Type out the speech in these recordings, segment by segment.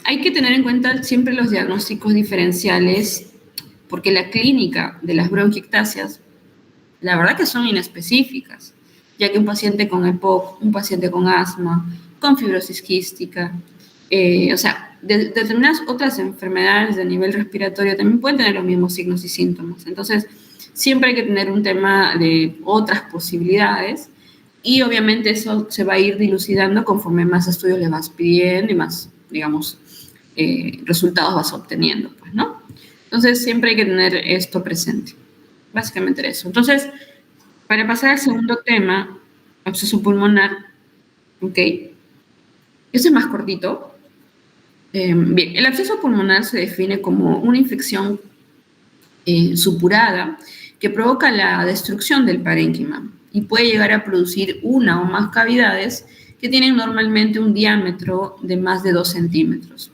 Hay que tener en cuenta siempre los diagnósticos diferenciales, porque la clínica de las bronquiectasias, la verdad que son inespecíficas, ya que un paciente con EPOC, un paciente con asma, con fibrosis quística, o sea, determinadas otras enfermedades de nivel respiratorio también pueden tener los mismos signos y síntomas. Entonces, siempre hay que tener un tema de otras posibilidades y obviamente eso se va a ir dilucidando conforme más estudios le vas pidiendo y más, digamos, resultados vas obteniendo, pues, ¿no? Entonces, siempre hay que tener esto presente. Básicamente eso. Entonces, para pasar al segundo tema, absceso pulmonar, ¿ok? Este es más cortito. Bien, el absceso pulmonar se define como una infección supurada que provoca la destrucción del parénquima y puede llegar a producir una o más cavidades que tienen normalmente un diámetro de más de 2 centímetros.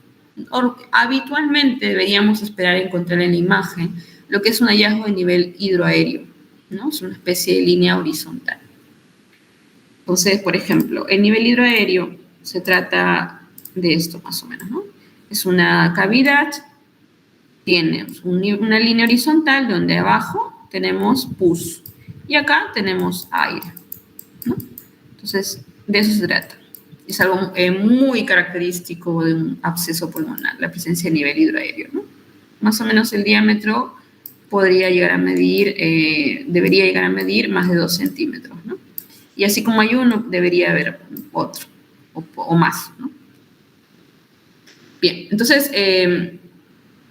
Habitualmente deberíamos esperar encontrar en la imagen lo que es un hallazgo de nivel hidroaéreo, ¿no? Es una especie de línea horizontal. Entonces, por ejemplo, el nivel hidroaéreo se trata de esto más o menos, ¿no? Es una cavidad, tiene una línea horizontal donde abajo tenemos pus y acá tenemos aire, ¿no? Entonces, de eso se trata. Es algo muy característico de un absceso pulmonar, la presencia de nivel hidroaéreo, ¿no? Más o menos el diámetro podría llegar a medir, debería llegar a medir más de 2 centímetros, ¿no? Y así como hay uno, debería haber otro, o más, ¿no? Bien, entonces,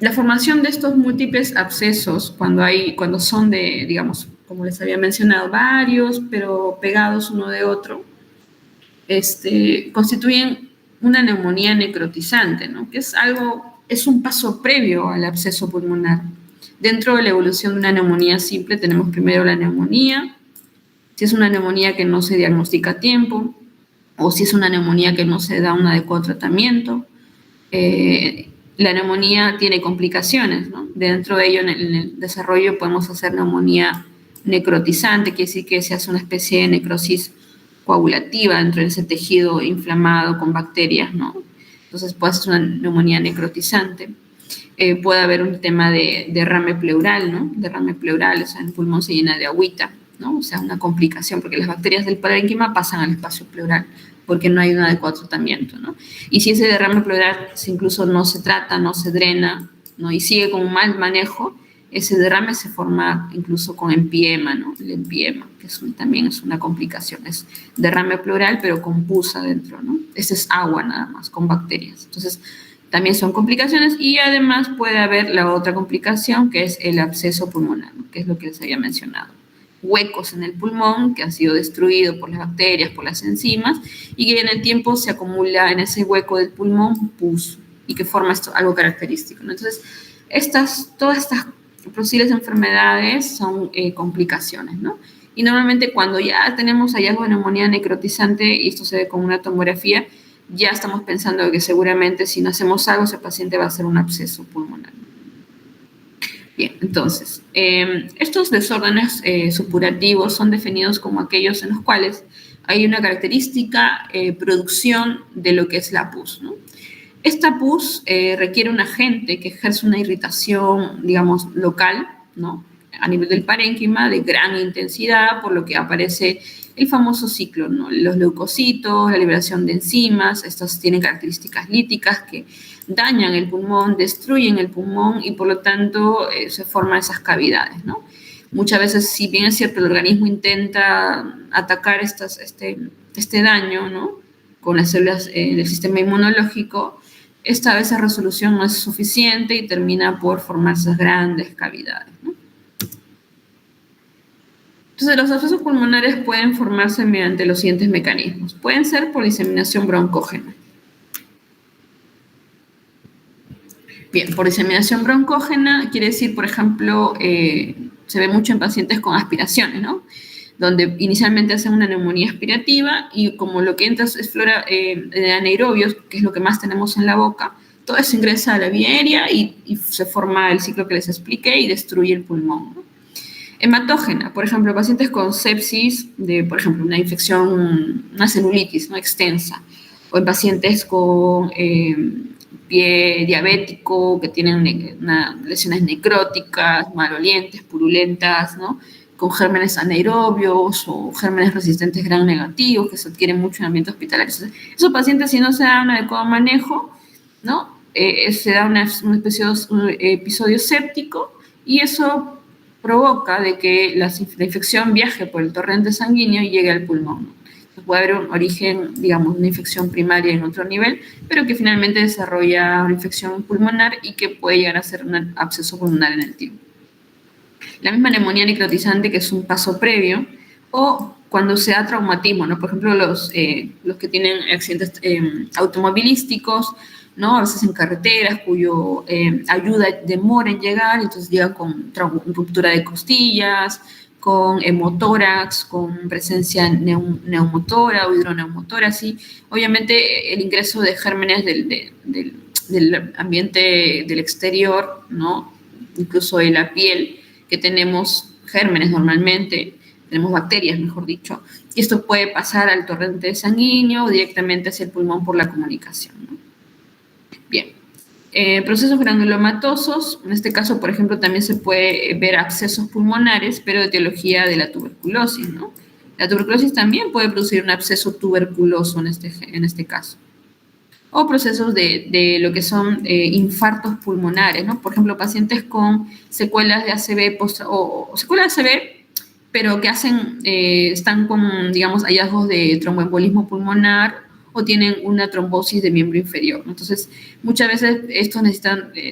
la formación de estos múltiples abscesos, cuando son de, digamos, como les había mencionado, varios, pero pegados uno de otro, constituyen una neumonía necrotizante, ¿no? Que es un paso previo al absceso pulmonar. Dentro de la evolución de una neumonía simple tenemos primero la neumonía, si es una neumonía que no se diagnostica a tiempo, o si es una neumonía que no se da un adecuado tratamiento. La neumonía tiene complicaciones, ¿no? Dentro de ello, en el desarrollo podemos hacer neumonía necrotizante, quiere decir que se hace una especie de necrosis coagulativa dentro de ese tejido inflamado con bacterias, ¿no? Entonces puede ser una neumonía necrotizante. Puede haber un tema de derrame pleural, ¿no? Derrame pleural, o sea, el pulmón se llena de agüita, ¿no? O sea, una complicación, porque las bacterias del parénquima pasan al espacio pleural, porque no hay un adecuado tratamiento, ¿no? Y si ese derrame pleural incluso no se trata, no se drena, ¿no? Y sigue con un mal manejo, ese derrame se forma incluso con empiema, ¿no? El empiema, que también es una complicación, es derrame pleural, pero con pus adentro, ¿no? Ese es agua nada más, con bacterias. Entonces, también son complicaciones y además puede haber la otra complicación, que es el absceso pulmonar, ¿no? Que es lo que les había mencionado. Huecos en el pulmón que han sido destruidos por las bacterias, por las enzimas, y que en el tiempo se acumula en ese hueco del pulmón pus, y que forma esto algo característico, ¿no? Entonces, todas estas posibles enfermedades son complicaciones, ¿no? Y normalmente cuando ya tenemos hallazgo de neumonía necrotizante, y esto se ve con una tomografía, ya estamos pensando que seguramente si no hacemos algo, ese paciente va a ser un absceso pulmonar. Bien, entonces, estos desórdenes supurativos son definidos como aquellos en los cuales hay una característica producción de lo que es la pus, ¿no? Esta pus requiere un agente que ejerce una irritación, digamos, local, ¿no? A nivel del parénquima, de gran intensidad, por lo que aparece el famoso ciclo, ¿no? Los leucocitos, la liberación de enzimas, estas tienen características líticas que dañan el pulmón, destruyen el pulmón y por lo tanto se forman esas cavidades, ¿no? Muchas veces, si bien es cierto, el organismo intenta atacar este daño, ¿no? Con las células del sistema inmunológico, esta vez la resolución no es suficiente y termina por formar esas grandes cavidades, ¿no? Entonces, los abscesos pulmonares pueden formarse mediante los siguientes mecanismos. Pueden ser por diseminación broncógena. Bien, por diseminación broncógena quiere decir, por ejemplo, se ve mucho en pacientes con aspiraciones, ¿no? Donde inicialmente hacen una neumonía aspirativa y como lo que entra es flora de anaerobios, que es lo que más tenemos en la boca, todo eso ingresa a la vía aérea y se forma el ciclo que les expliqué y destruye el pulmón, ¿no? Hematógena, por ejemplo, pacientes con sepsis, por ejemplo, una infección, una celulitis, ¿no? Extensa, o en pacientes con pie diabético, que tienen lesiones necróticas, malolientes, purulentas, ¿no? Con gérmenes anaerobios o gérmenes resistentes gram negativos que se adquieren mucho en ambientes hospitalarios. Esos pacientes, si no se da un adecuado manejo, ¿no? Se da un episodio séptico y eso provoca de que la infección viaje por el torrente sanguíneo y llegue al pulmón, ¿no? Puede haber un origen, digamos, una infección primaria en otro nivel, pero que finalmente desarrolla una infección pulmonar y que puede llegar a ser un absceso pulmonar en el tiempo. La misma neumonía necrotizante, que es un paso previo, o cuando se da traumatismo, ¿no? Por ejemplo, los que tienen accidentes automovilísticos, ¿no? A veces en carreteras, cuyo ayuda demora en llegar, entonces llegan con ruptura de costillas, con hemotórax, con presencia neumotora o hidroneumotórasis. Obviamente el ingreso de gérmenes del ambiente del exterior, ¿no? Incluso de la piel, que tenemos gérmenes normalmente, tenemos bacterias, mejor dicho, y esto puede pasar al torrente sanguíneo o directamente hacia el pulmón por la comunicación, ¿no? Bien. Procesos granulomatosos, en este caso, por ejemplo, también se puede ver abscesos pulmonares, pero de etiología de la tuberculosis, ¿no? La tuberculosis también puede producir un absceso tuberculoso en este caso. O procesos de lo que son infartos pulmonares, ¿no? Por ejemplo, pacientes con secuelas de ACV o secuelas de ACV, pero que están con, digamos, hallazgos de tromboembolismo pulmonar o tienen una trombosis de miembro inferior, ¿no? Entonces, muchas veces estos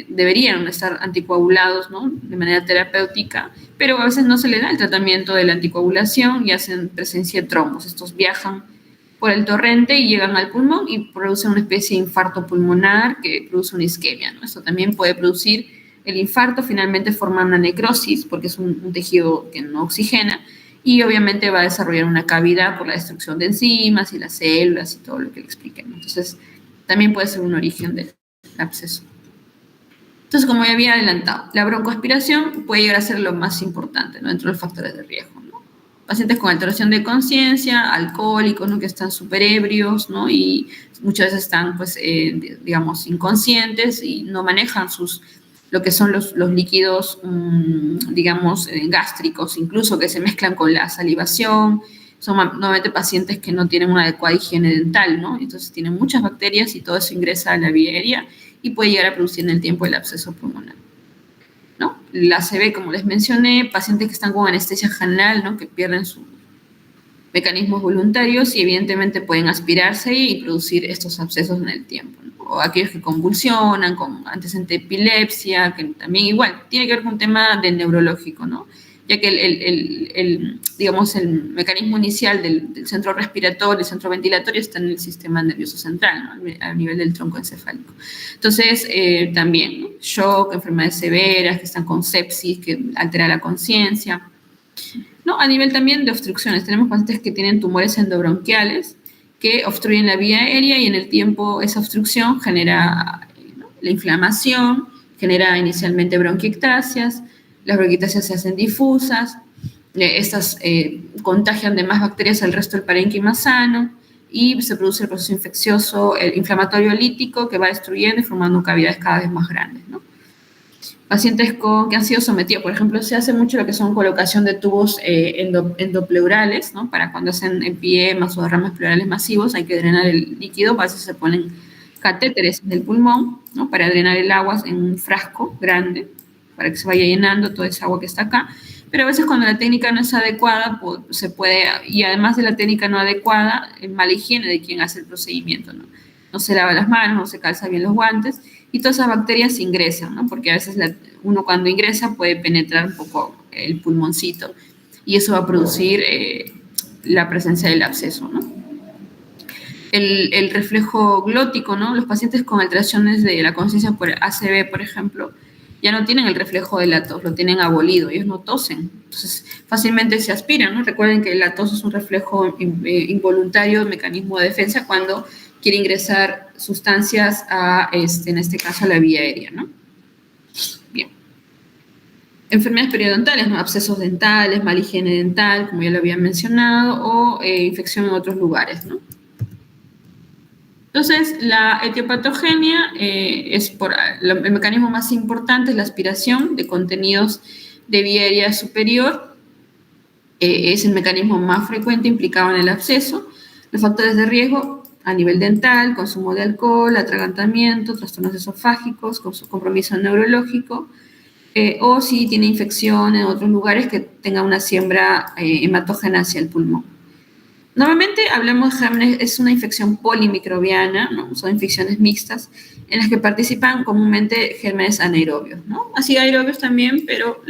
deberían estar anticoagulados, ¿no? De manera terapéutica, pero a veces no se le da el tratamiento de la anticoagulación y hacen presencia de trombos. Estos viajan por el torrente y llegan al pulmón y producen una especie de infarto pulmonar que produce una isquemia, ¿no? Esto también puede producir el infarto, finalmente forma una necrosis porque es un tejido que no oxigena y obviamente va a desarrollar una cavidad por la destrucción de enzimas y las células y todo lo que le expliqué, ¿no? Entonces, también puede ser un origen del absceso. Entonces, como ya había adelantado, la broncoaspiración puede llegar a ser lo más importante, ¿no? Dentro de los factores de riesgo, ¿no? Pacientes con alteración de conciencia, alcohólicos, ¿no? Que están súper ebrios, ¿no? Y muchas veces están, pues, digamos, inconscientes y no manejan lo que son los líquidos, digamos, gástricos, incluso que se mezclan con la salivación. Son normalmente pacientes que no tienen una adecuada higiene dental, ¿no? Entonces tienen muchas bacterias y todo eso ingresa a la vía aérea y puede llegar a producir en el tiempo el absceso pulmonar, ¿no? La ACV, como les mencioné, pacientes que están con anestesia general, ¿no? Que pierden sus mecanismos voluntarios y evidentemente pueden aspirarse y producir estos abscesos en el tiempo, ¿no? O aquellos que convulsionan, con antecedente de epilepsia, que también igual tiene que ver con un tema de neurológico, ¿no? Ya que digamos, el mecanismo inicial del centro respiratorio, el centro ventilatorio está en el sistema nervioso central, ¿no? A nivel del tronco encefálico. Entonces, también, ¿no? Shock, enfermedades severas, que están con sepsis, que altera la conciencia, ¿no? A nivel también de obstrucciones, tenemos pacientes que tienen tumores endobronquiales que obstruyen la vía aérea y en el tiempo esa obstrucción genera, ¿no? La inflamación, genera inicialmente bronquiectasias, las bronquiectasias se hacen difusas, estas contagian de más bacterias al resto del parénquima sano y se produce el proceso infeccioso, el inflamatorio lítico que va destruyendo y formando cavidades cada vez más grandes, ¿no? Pacientes que han sido sometidos, por ejemplo, se hace mucho lo que son colocación de tubos endopleurales, ¿no? Para cuando hacen empiemas o derrames pleurales masivos, hay que drenar el líquido, para eso se ponen catéteres en el pulmón, ¿no? Para drenar el agua en un frasco grande, para que se vaya llenando toda esa agua que está acá. Pero a veces cuando la técnica no es adecuada, pues, se puede, y además de la técnica no adecuada, mala higiene de quien hace el procedimiento, ¿no? No se lava las manos, no se calza bien los guantes, y todas esas bacterias ingresan, ¿no? Porque a veces uno cuando ingresa puede penetrar un poco el pulmoncito y eso va a producir la presencia del absceso, ¿no? El reflejo glótico, ¿no? Los pacientes con alteraciones de la conciencia por ACV, por ejemplo, ya no tienen el reflejo de la tos, lo tienen abolido, ellos no tosen, entonces fácilmente se aspiran, ¿no? Recuerden que la tos es un reflejo involuntario, mecanismo de defensa cuando quiere ingresar sustancias en este caso, a la vía aérea, ¿no? Bien. Enfermedades periodontales, ¿no? Abscesos dentales, mala higiene dental, como ya lo había mencionado, o infección en otros lugares, ¿no? Entonces, la etiopatogenia el mecanismo más importante es la aspiración de contenidos de vía aérea superior. Es el mecanismo más frecuente implicado en el absceso. Los factores de riesgo a nivel dental, consumo de alcohol, atragantamiento, trastornos esofágicos, compromiso neurológico, o si tiene infección en otros lugares que tenga una siembra hematógena hacia el pulmón. Normalmente hablamos de gérmenes, es una infección polimicrobiana, ¿no? Son infecciones mixtas en las que participan comúnmente gérmenes anaerobios, ¿no? Así aerobios también, pero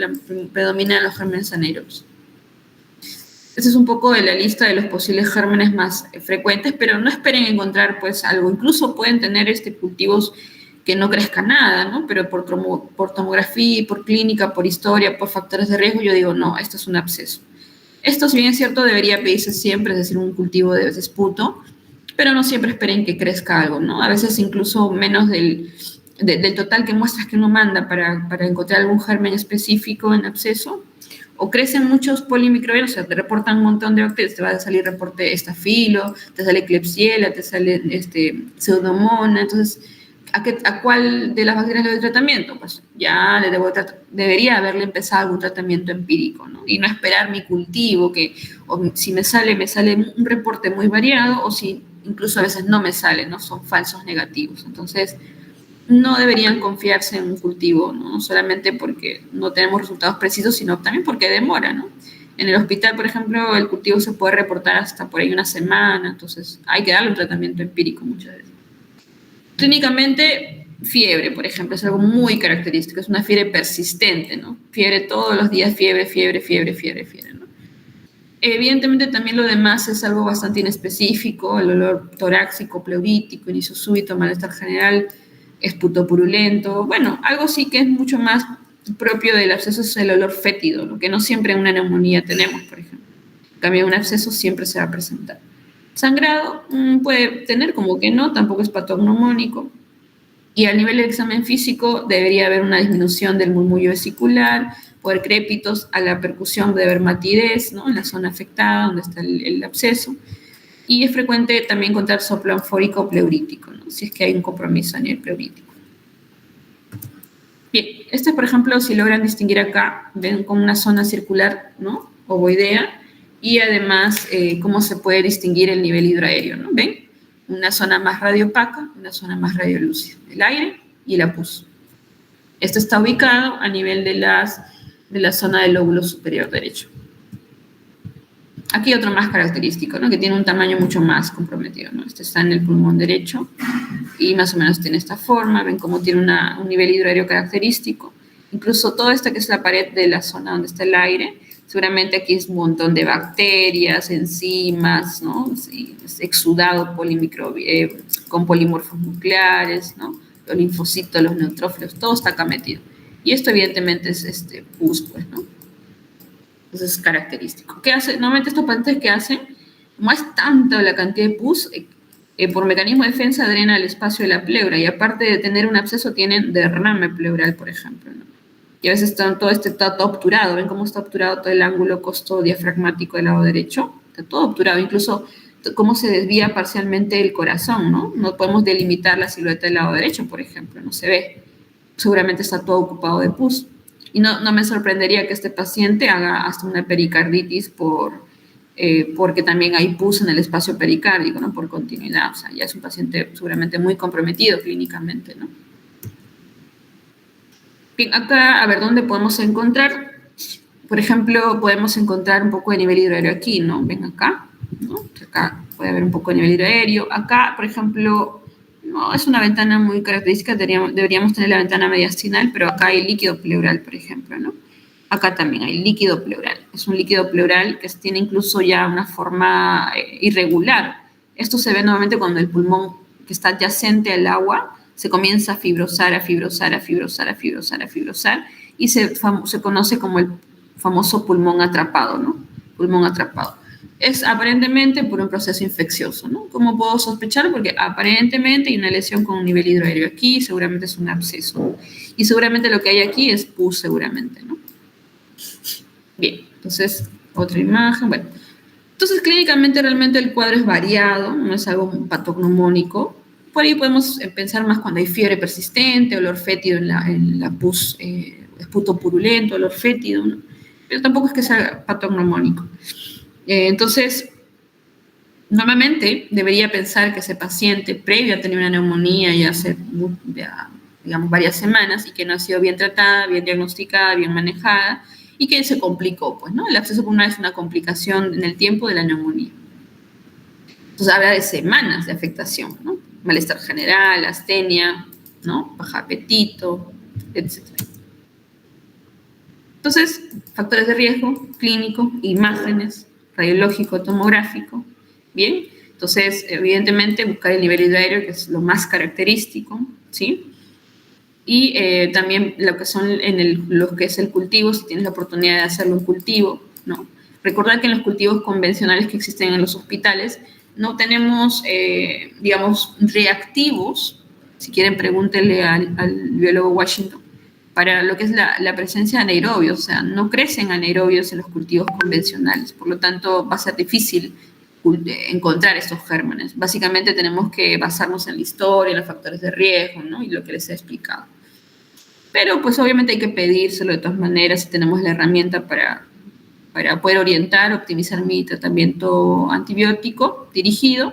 predominan los gérmenes anaerobios. Esta es un poco de la lista de los posibles gérmenes más frecuentes, pero no esperen encontrar pues algo. Incluso pueden tener cultivos que no crezca nada, ¿no? Pero por tomografía, por clínica, por historia, por factores de riesgo, yo digo, no, esto es un absceso. Esto, si bien es cierto, debería pedirse siempre, es decir, un cultivo de esputo, pero no siempre esperen que crezca algo, ¿no? A veces incluso menos del total que muestras que uno manda para encontrar algún germen específico en absceso, o crecen muchos polimicrobianos, o sea, te reportan un montón de bacterias, te va a salir reporte estafilo, te sale Klebsiella, te sale Pseudomonas. Entonces, ¿a cuál de las bacterias le doy tratamiento? Pues ya debería haberle empezado algún tratamiento empírico, ¿no? Y no esperar mi cultivo, o si me sale un reporte muy variado, o si incluso a veces no me sale, ¿no? Son falsos negativos. Entonces, no deberían confiarse en un cultivo, ¿no? Solamente porque no tenemos resultados precisos, sino también porque demora, ¿no? En el hospital, por ejemplo, el cultivo se puede reportar hasta por ahí una semana, entonces hay que darle un tratamiento empírico muchas veces. Clínicamente, fiebre, por ejemplo, es algo muy característico, es una fiebre persistente, ¿no? Fiebre todos los días, fiebre, ¿no? Evidentemente también lo demás es algo bastante inespecífico, el olor torácico, pleurítico, inicio súbito, malestar general, esputo purulento. Bueno, algo sí que es mucho más propio del absceso es el olor fétido, lo que no siempre en una neumonía tenemos, por ejemplo. En cambio, un absceso siempre se va a presentar. Sangrado puede tener, como que no, tampoco es patognomónico. Y a nivel del examen físico debería haber una disminución del murmullo vesicular, poder crépitos, a la percusión de haber matidez, ¿no? En la zona afectada donde está el absceso. Y es frecuente también encontrar soplo anfórico o pleurítico, ¿no? Si es que hay un compromiso a nivel pleurítico. Bien, por ejemplo, si logran distinguir acá, ven como una zona circular, ¿no? Ovoidea, y además cómo se puede distinguir el nivel hidroaéreo, ¿no? ¿Ven? Una zona más radiopaca, una zona más radiolúcida, el aire y la pus. Esto está ubicado a nivel de la zona del lóbulo superior derecho. Aquí otro más característico, ¿no? Que tiene un tamaño mucho más comprometido, ¿no? Este está en el pulmón derecho y más o menos tiene esta forma. Ven cómo tiene un nivel hidroaéreo característico. Incluso toda esta que es la pared de la zona donde está el aire, seguramente aquí es un montón de bacterias, enzimas, ¿no? Sí, es exudado con polimorfos nucleares, ¿no? Los linfocitos, los neutrófilos, todo está acá metido. Y esto evidentemente es pus, pues, ¿no? Entonces es característico. ¿Qué hace? Normalmente estos pacientes que hacen, como es tanta la cantidad de pus, por mecanismo de defensa drena el espacio de la pleura y aparte de tener un absceso tienen derrame pleural, por ejemplo, ¿no? Y a veces todo está todo obturado. ¿Ven cómo está obturado todo el ángulo costodiafragmático del lado derecho? Está todo obturado, incluso cómo se desvía parcialmente el corazón, ¿no? No podemos delimitar la silueta del lado derecho, por ejemplo, no se ve. Seguramente está todo ocupado de pus. Y no me sorprendería que este paciente haga hasta una pericarditis porque también hay pus en el espacio pericárdico, ¿no? Por continuidad. O sea, ya es un paciente seguramente muy comprometido clínicamente, ¿no? Bien, acá, a ver, ¿dónde podemos encontrar? Por ejemplo, podemos encontrar un poco de nivel hidroaéreo aquí, ¿no? Ven acá, ¿no? Acá puede haber un poco de nivel hidroaéreo. Acá, por ejemplo, no es una ventana muy característica, deberíamos tener la ventana mediastinal, pero acá hay líquido pleural, por ejemplo, ¿no? Acá también hay líquido pleural. Es un líquido pleural que tiene incluso ya una forma irregular. Esto se ve normalmente cuando el pulmón que está adyacente al agua se comienza a fibrosar, y se conoce como el famoso pulmón atrapado, ¿no? Pulmón atrapado. Es aparentemente por un proceso infeccioso, ¿no? ¿Cómo puedo sospechar? Porque aparentemente hay una lesión con un nivel hidroaéreo aquí, seguramente es un absceso. Y seguramente lo que hay aquí es pus, seguramente, ¿no? Bien, entonces, otra imagen, bueno. Entonces, clínicamente realmente el cuadro es variado, no es algo patognomónico. Por ahí podemos pensar más cuando hay fiebre persistente, olor fétido en la pus, esputo purulento, olor fétido, ¿no? Pero tampoco es que sea patognomónico. Entonces, normalmente debería pensar que ese paciente previo a tener una neumonía ya hace, digamos, varias semanas y que no ha sido bien tratada, bien diagnosticada, bien manejada y que se complicó, pues, ¿no? El absceso pulmonar es una complicación en el tiempo de la neumonía. Entonces habla de semanas de afectación, ¿no? Malestar general, astenia, ¿no? Baja apetito, etc. Entonces, factores de riesgo, clínico, imágenes, radiológico, tomográfico, ¿bien? Entonces, evidentemente, buscar el nivel hidroaéreo, que es lo más característico, ¿sí? Y también lo que son lo que es el cultivo, si tienes la oportunidad de hacerlo en cultivo, ¿no? Recordar que en los cultivos convencionales que existen en los hospitales no tenemos, digamos, reactivos, si quieren pregúntenle al biólogo Washington, para lo que es la presencia de anaerobios, o sea, no crecen anaerobios en los cultivos convencionales, por lo tanto va a ser difícil encontrar estos gérmenes. Básicamente tenemos que basarnos en la historia, en los factores de riesgo, ¿no? Y lo que les he explicado. Pero pues obviamente hay que pedírselo de todas maneras si tenemos la herramienta para poder orientar, optimizar mi tratamiento antibiótico dirigido.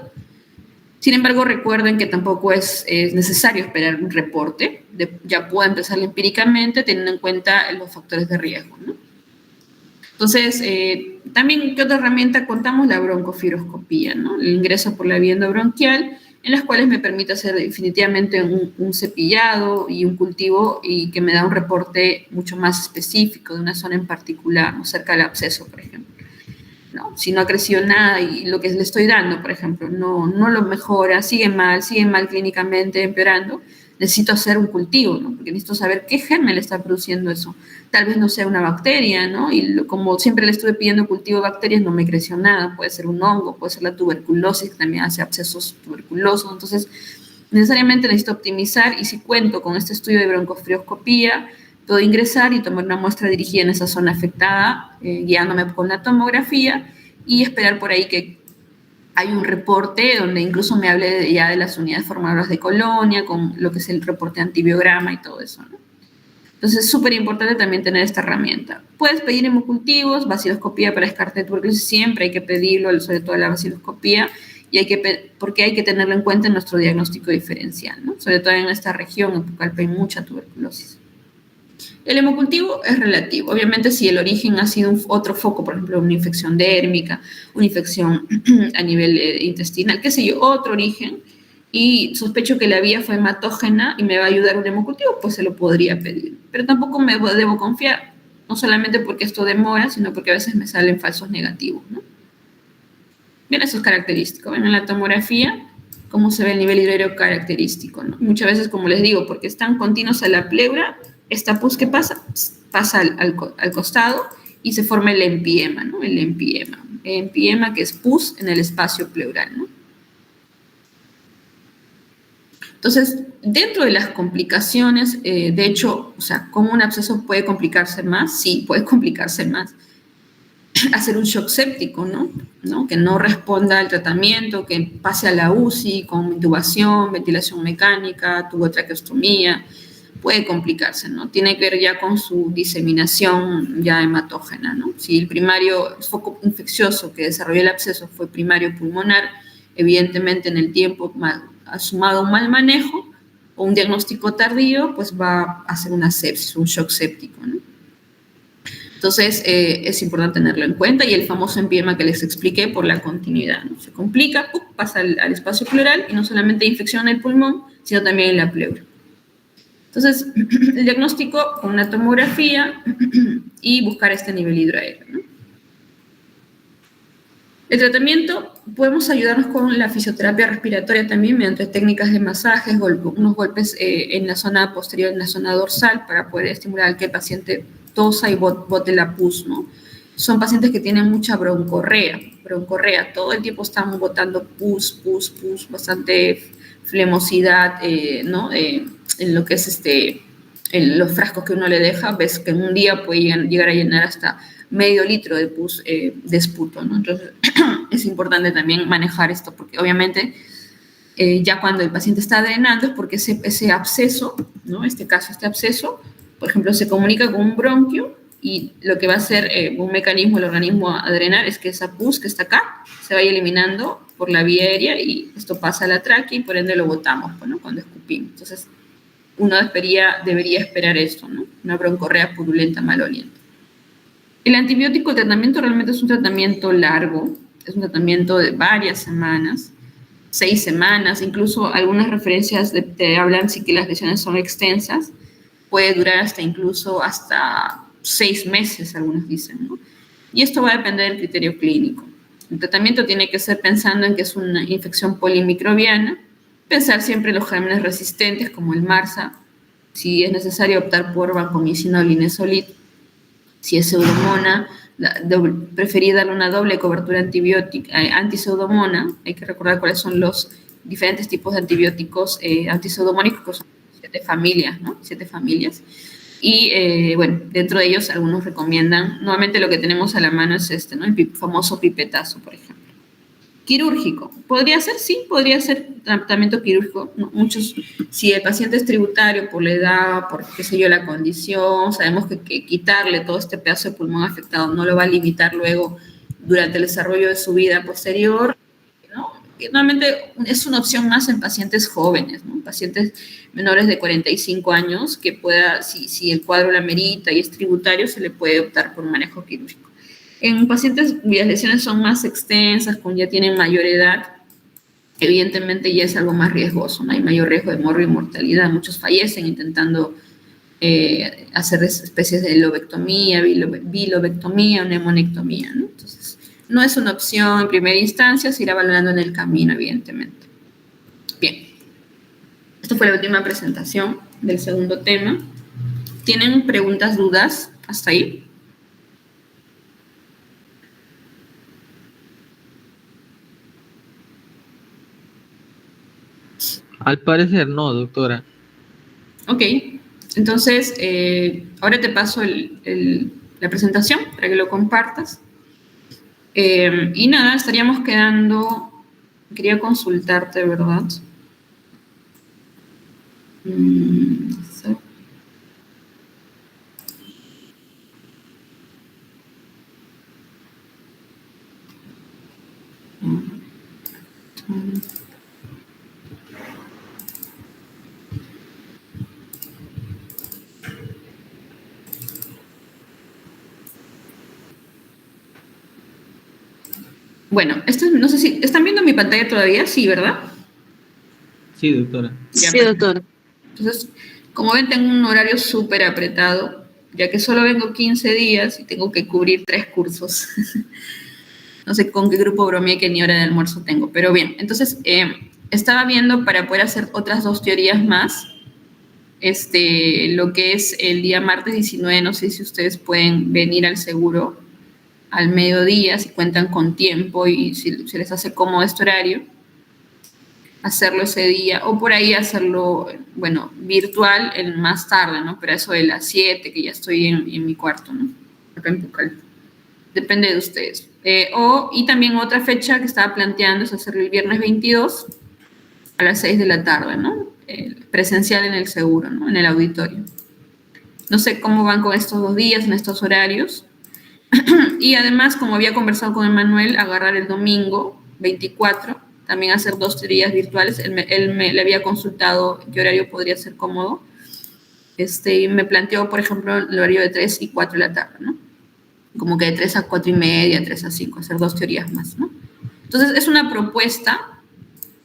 Sin embargo, recuerden que tampoco es necesario esperar un reporte, ya puedo empezar empíricamente teniendo en cuenta los factores de riesgo, ¿no? Entonces, también, ¿qué otra herramienta contamos? La broncofibroscopía, ¿no? El ingreso por la vía endobronquial, en las cuales me permite hacer definitivamente un cepillado y un cultivo y que me da un reporte mucho más específico de una zona en particular, ¿no? Cerca del absceso, por ejemplo, ¿no? Si no ha crecido nada y lo que le estoy dando, por ejemplo, no lo mejora, sigue mal clínicamente, empeorando, necesito hacer un cultivo, ¿no? Porque necesito saber qué germen le está produciendo eso. Tal vez no sea una bacteria, ¿no? Y como siempre le estuve pidiendo cultivo de bacterias, no me creció nada. Puede ser un hongo, puede ser la tuberculosis, que también hace abscesos tuberculosos. Entonces, necesariamente necesito optimizar y si cuento con este estudio de broncofibroscopía, puedo ingresar y tomar una muestra dirigida en esa zona afectada, guiándome con la tomografía y esperar por ahí que hay un reporte donde incluso me hable ya de las unidades formadoras de colonia, con lo que es el reporte antibiograma y todo eso, ¿no? Entonces es súper importante también tener esta herramienta. Puedes pedir hemocultivos, vaciloscopía para descarte de tuberculosis, siempre hay que pedirlo, sobre todo la vaciloscopía, porque hay que tenerlo en cuenta en nuestro diagnóstico diferencial, ¿no? Sobre todo en esta región, en Pucallpa hay mucha tuberculosis. El hemocultivo es relativo. Obviamente, si el origen ha sido otro foco, por ejemplo, una infección dérmica, una infección a nivel intestinal, qué sé yo, otro origen, y sospecho que la vía fue hematógena y me va a ayudar un hemocultivo, pues se lo podría pedir. Pero tampoco me debo confiar, no solamente porque esto demora, sino porque a veces me salen falsos negativos, ¿no? Bien, eso es característico. Ven en la tomografía cómo se ve el nivel hidroaéreo característico, ¿no? Muchas veces, como les digo, porque están continuos a la pleura, esta pus que pasa al costado y se forma el empiema, ¿no? El empiema que es pus en el espacio pleural, ¿no? Entonces, dentro de las complicaciones, de hecho, o sea, ¿cómo un absceso puede complicarse más? Sí, puede complicarse más. Hacer un shock séptico, ¿no? Que no responda al tratamiento, que pase a la UCI con intubación, ventilación mecánica, tubotraqueostomía, puede complicarse, ¿no? Tiene que ver ya con su diseminación ya hematógena, ¿no? Si el primario foco infeccioso que desarrolló el absceso fue primario pulmonar, evidentemente en el tiempo ha sumado un mal manejo o un diagnóstico tardío, pues va a hacer una sepsis, un shock séptico, ¿no? Entonces, es importante tenerlo en cuenta y el famoso empiema que les expliqué por la continuidad, ¿no? Se complica, pasa al espacio pleural y no solamente infecciona el pulmón, sino también en la pleura. Entonces, el diagnóstico con una tomografía y buscar este nivel hidroaéreo, ¿no? El tratamiento, podemos ayudarnos con la fisioterapia respiratoria también mediante técnicas de masajes, unos golpes en la zona posterior, en la zona dorsal, para poder estimular que el paciente tosa y bote la pus, ¿no? Son pacientes que tienen mucha broncorrea, todo el tiempo están botando pus, bastante flemosidad, ¿no? En lo que es en los frascos que uno le deja, ves que en un día puede llegar a llenar hasta medio litro de pus de esputo, ¿no? Entonces, es importante también manejar esto, porque obviamente Ya cuando el paciente está drenando es porque ese absceso, ¿no? En este caso, este absceso, por ejemplo, se comunica con un bronquio y lo que va a hacer un mecanismo del organismo a drenar es que esa pus que está acá se vaya eliminando por la vía aérea y esto pasa a la tráquea y por ende lo botamos, ¿no? Cuando escupimos. Entonces, uno debería esperar esto, ¿no? Una broncorrea purulenta maloliente. El antibiótico, el tratamiento realmente es un tratamiento largo, es un tratamiento de varias semanas, 6 semanas, incluso algunas referencias te hablan si que las lesiones son extensas, puede durar hasta 6 meses, algunos dicen, ¿no? Y esto va a depender del criterio clínico. El tratamiento tiene que ser pensando en que es una infección polimicrobiana, pensar siempre en los gérmenes resistentes como el MRSA, si es necesario optar por vancomicina o linezolid, si es pseudomonas, preferir darle una doble cobertura antibiótica, antipseudomonas. Hay que recordar cuáles son los diferentes tipos de antibióticos antipseudomónicos, que son 7 familias, ¿no? 7 familias. Y bueno, dentro de ellos algunos recomiendan, nuevamente lo que tenemos a la mano es este, ¿no? El famoso pipetazo, por ejemplo. Quirúrgico. ¿Podría ser? Sí, podría ser tratamiento quirúrgico. Muchos, si el paciente es tributario por la edad, por qué sé yo, la condición, sabemos que quitarle todo este pedazo de pulmón afectado no lo va a limitar luego durante el desarrollo de su vida posterior, ¿no? Y normalmente es una opción más en pacientes jóvenes, ¿no? Pacientes menores de 45 años que pueda, si el cuadro la amerita y es tributario, se le puede optar por un manejo quirúrgico. En pacientes cuyas lesiones son más extensas, ya tienen mayor edad, evidentemente ya es algo más riesgoso, ¿no? Hay mayor riesgo de morbo y mortalidad. Muchos fallecen intentando hacer especies de lobectomía, bilobectomía o neumonectomía, ¿no? Entonces, no es una opción en primera instancia, se irá valorando en el camino, evidentemente. Bien, esta fue la última presentación del segundo tema. ¿Tienen preguntas, dudas hasta ahí? Al parecer no, doctora. Ok, entonces ahora te paso la presentación para que lo compartas. Y nada, estaríamos quedando, quería consultarte, ¿verdad? Sí. Bueno, no sé si están viendo mi pantalla todavía, sí, ¿verdad? Sí, doctora. Ya, sí, doctor. Entonces, como ven, tengo un horario súper apretado, ya que solo vengo 15 días y tengo que cubrir 3 cursos. No sé con qué grupo bromeé que ni hora de almuerzo tengo, pero bien, entonces estaba viendo para poder hacer otras 2 teorías más, lo que es el día martes 19, no sé si ustedes pueden venir al seguro al mediodía, si cuentan con tiempo y si se les hace cómodo este horario, hacerlo ese día, o por ahí hacerlo, bueno, virtual más tarde, ¿no? Pero eso de las 7, que ya estoy en mi cuarto, ¿no? Acá en Pucal. Depende de ustedes. Y también otra fecha que estaba planteando es hacerlo el viernes 22 a las 6 de la tarde, ¿no? Presencial en el seguro, ¿no? En el auditorio. No sé cómo van con estos 2 días, en estos horarios. Y además, como había conversado con Emanuel, agarrar el domingo 24, también hacer 2 teorías virtuales. Él le había consultado qué horario podría ser cómodo. Y me planteó, por ejemplo, el horario de 3 y 4 de la tarde, ¿no? Como que de 3 a 4 y media, 3 a 5, hacer 2 teorías más, ¿no? Entonces, es una propuesta,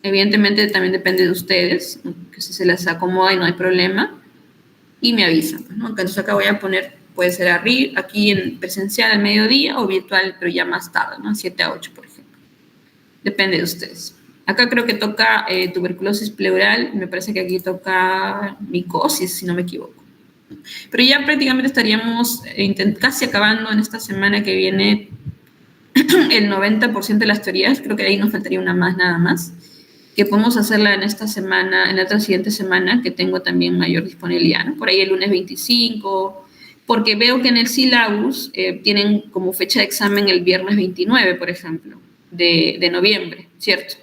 evidentemente también depende de ustedes, que si se les acomoda y no hay problema, y me avisan, pues, ¿no? Entonces acá voy a poner, puede ser aquí en presencial al mediodía o virtual, pero ya más tarde, ¿no? 7 a 8, por ejemplo. Depende de ustedes. Acá creo que toca tuberculosis pleural, me parece que aquí toca micosis, si no me equivoco. Pero ya prácticamente estaríamos casi acabando en esta semana que viene el 90% de las teorías, creo que ahí nos faltaría una más nada más, que podemos hacerla en esta semana, en la otra siguiente semana, que tengo también mayor disponibilidad, ¿no? Por ahí el lunes 25, porque veo que en el syllabus tienen como fecha de examen el viernes 29, por ejemplo, de noviembre, ¿cierto?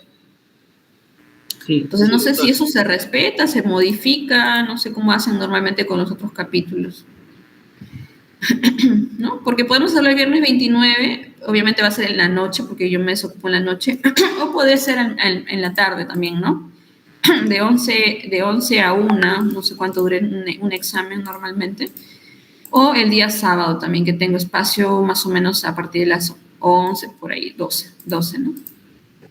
Sí, Entonces, sí, no sé si doctora. eso se respeta, se modifica, no sé cómo hacen normalmente con los otros capítulos, ¿no? Porque podemos hacerlo el viernes 29, obviamente va a ser en la noche, porque yo me desocupo en la noche, o puede ser en la tarde también, ¿no? De 11 a 1, no sé cuánto dure un examen normalmente, o el día sábado también, que tengo espacio más o menos a partir de las 11, por ahí, 12, ¿no?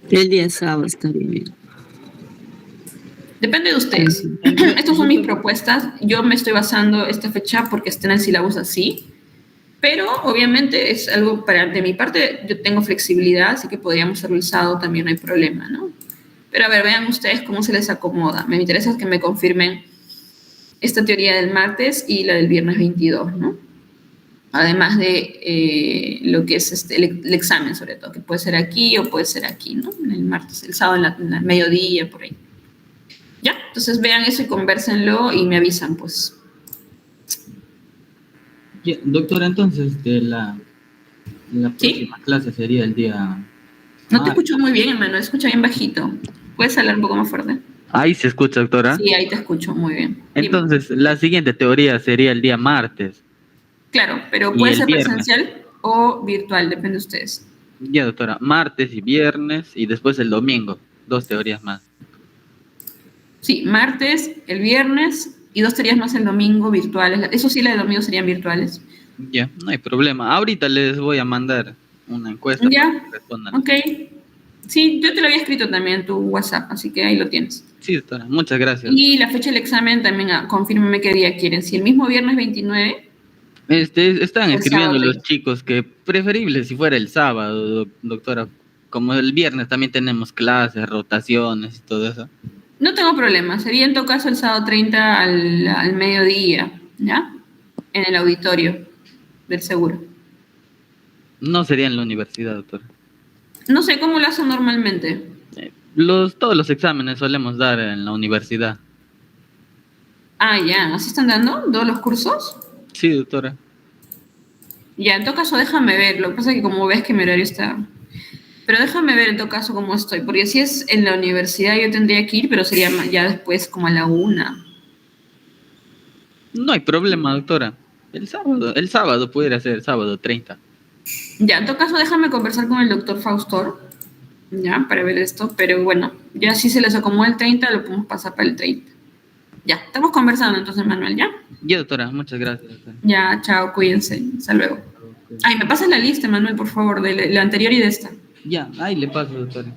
El día sábado estaría bien. Depende de ustedes. Ujú. Estas son mis Doctora, propuestas. Yo me estoy basando esta fecha porque está en el sílabus así, pero obviamente es algo para, de mi parte, yo tengo flexibilidad, así que podríamos hacerlo el sábado también, no hay problema, ¿no? Pero a ver, vean ustedes cómo se les acomoda. Me interesa que me confirmen esta teoría del martes y la del viernes 22, ¿no? Además de lo que es el examen, sobre todo, que puede ser aquí o puede ser aquí, ¿no? El martes, el sábado en la mediodía, por ahí. Ya, entonces vean eso y conversenlo y me avisan, pues. ya, doctora, entonces la próxima ¿Sí? clase sería el día No te martes. escucho muy bien, hermano, escucha bien bajito. ¿Puedes hablar un poco más fuerte? Ahí se escucha, doctora. Sí, ahí te escucho muy bien. Dime. Entonces, la siguiente teoría sería el día martes Claro, pero y puede el ser viernes. presencial o virtual, depende de ustedes. Ya, doctora, martes y viernes y después el domingo. Dos teorías más. Sí, martes, el viernes y 2 teorías más el domingo virtuales. Eso sí, la del domingo serían virtuales. Ya, no hay problema. Ahorita les voy a mandar una encuesta para que Ya, respondan. ok. Sí, yo te lo había escrito también en tu WhatsApp, así que ahí lo tienes. Sí, doctora, muchas gracias. Y la fecha del examen también, confírmeme qué día quieren. Si el mismo viernes 29 Están o el sábado escribiendo los 30. chicos que preferible si fuera el sábado, doctora. Como el viernes también tenemos clases, rotaciones y todo eso. No tengo problema, sería en todo caso el sábado 30 al mediodía, ¿ya? En el auditorio del seguro. No sería en la universidad, doctora. No sé cómo lo hacen normalmente. Todos los exámenes solemos dar en la universidad. Ah, ya, ¿así están dando todos los cursos? Sí, doctora. Ya, en todo caso déjame ver, lo que pasa es que como ves que mi horario está... Pero déjame ver en todo caso cómo estoy, porque si es en la universidad yo tendría que ir, pero sería ya después como a la 1. No hay problema, doctora. El sábado pudiera ser el sábado 30. Ya, en todo caso déjame conversar con el doctor Faustor, ya, para ver esto, pero bueno, ya si se les acomoda el 30, lo podemos pasar para el 30. Ya, estamos conversando entonces, Manuel, ¿ya? Ya, doctora, muchas gracias, doctora. Ya, chao, cuídense, hasta luego. Ay, me pasas la lista, Manuel, por favor, de la anterior y de esta. Ya, ahí le paso, doctora.